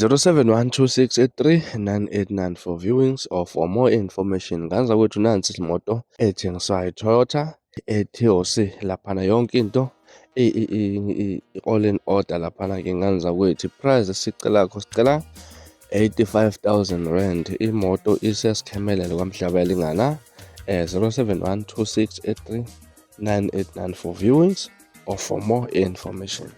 0712683989 for viewings or for more information. Nganza kwethu nansi imoto ethengiswayo iToyota eTOC laphana yonke into all in order laphana ke nganza kwethu price sicela 85,000 rand. Imoto isesikhemelele kwamhlaba elingana 0712683989 for viewings or for more information.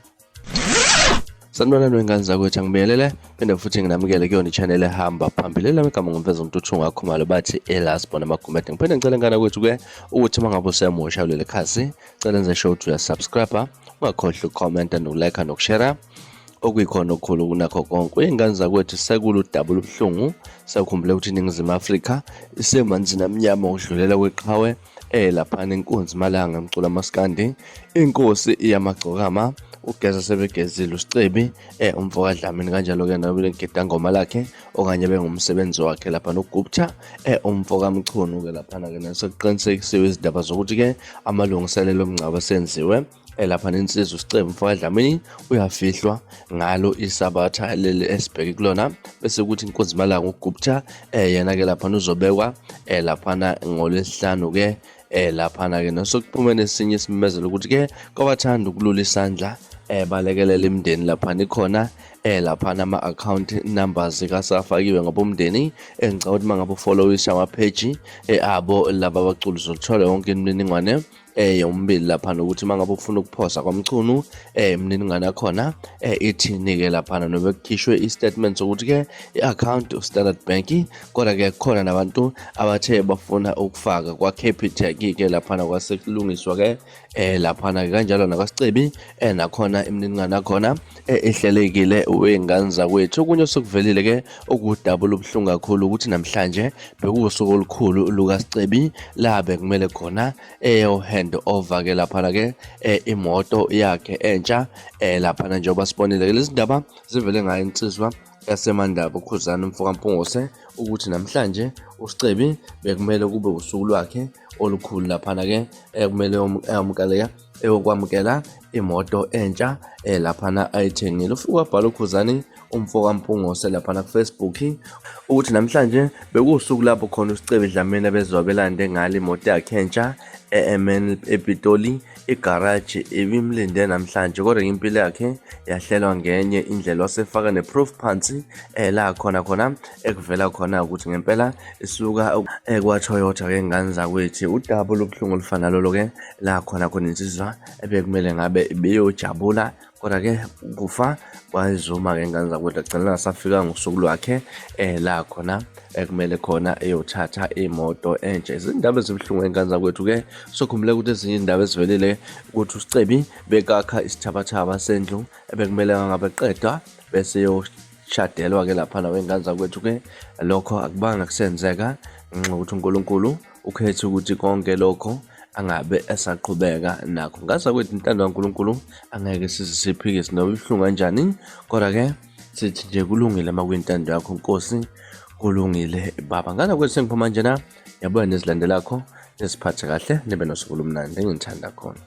Sanibonani wengane zakwethu, angibiyelele phinde futhi nginamukele kuyona i-channel ehamba phambili lami igama ngumveza uMtuthu ngakhumalo bathi elasbona magumede. Ngiphinde ngicela ngana kwethu ke ukuthi mangabe usemusha kuleli khasi cela enze sure ukuthi uyasubscribe, ungakhohlwa ucomment nokulike nokushare okuyikhona okukhulu kunakho konke. Ingane zakwethu sekulu udouble ubuhlungu, sekukhumbule ukuthi iNingizimu Afrika isemanzini amnyama ukudlulela kweqhawe laphana inkunzi malanga emcula maskandi inkosi iyamagcokama ugeza sebegezile uSicebi umfoka Dlamini kanjalo ke nawe ngedangoma lakhe okanye bengumsebenzi wakhe lapha noGupta umfoka Mchunu ke lapha ke nasekuqinisekisiwe izindaba zokuthi ke amalungiselelo omngcwabo senziwe lapha nensizwa uSicebi umfoka Dlamini uyafihlwa ngalo isabatha leli esibheke kulona bese kuthi inkunzi malanga uGupta yena ke lapha uzobekwa lapha ngolesihlanu ke laphana ke nasokuphuma nesinye isimemezelo ukuthi ke kwabathanda ukulula isandla balekelela imndeni lapha ikhona lapha ama-account numbers kasafakiwe ngabomndeni engicabanga ukuthi mangabe ufollowisha ama-page abo laba abaculi uzothola yonke imininingwane yombili lapha nokuthi mangabe ufuna ukuphosa kwaMchunu imininingwane yakhona ithini ke lapha nobe kukhishwe i-statement sokuthi ke i-account uStandard Bank kodwa ke khona nabantu abathe bafuna ukufaka kwa Capitec ke lapha kwasekulungiswa ke lapha kanjalo nakwaSicebi nakhona imininingwane yakhona ehlelekile wengane zakwethu. Okunye sokuvelile ke okudouble ubuhlungu kakhulu ukuthi namhlanje bekuwusuku olukhulu lukaSicebi labe kumele khona hand over ke lapha ke imoto yakhe entsha lapha njengoba sibonile ke lezi ndaba zivele ngayo insizwa yaseMandaba uKhuzana umfoka Mpungose ukuthi namhlanje uSicebi bekumele kube usuku lwakhe olukhulu lapha ke kumele ukwamukela imoto entsha lapha ayithengile. Ufike wabhala uKhuzani umfoka Mpungose lapha kuFacebook ukuthi namhlanje bekuwusuku lapho khona uSicebi Dlamini bezobelande ngale imoto yakhe entsha eMN ePitoli igarage ibimlinde namhlanje kodwa impilo yakhe yahlelwa ngenye indlela wasefaka neproof phansi la khona ekuvela khona ukuthi ngempela isuka kwaToyota ke ngane zakwethu udouble ubuhlungu olufana lolo ke la khona insizwa ebekumele ngabe beyojabula kodwa ke kufa kwayizuma ke ngane zakwethu agcina ngasafika ngosuku lwakhe la khona ekumele khona eyothatha imoto entsha. Izindaba ezibuhlungu engane zakwethu ke sokhumbule ukuthi ezinye indaba ezivelile ukuthi uSicebi bekakha isithabathaba sendlu ebekumele ngabe qedwa bese yoshadelwa ke lapha wengane zakwethu ke lokho akubanga kusenzeka ngenxa ukuthi uNkulunkulu ukhethe ukuthi konke lokho angabe esaqhubeka nakho. Ngaza kwethu intando kaNkulunkulu angeke siziphikise noba ibuhlungu kanjani kodwa ke sithi nje kulungile makuyintando yakho Nkosi kulungile baba. Ngana kwethu sengiphuma nje na yabona nezilandelakho nesiphathe kahle nibe nosuku olumnandi engithanda khona.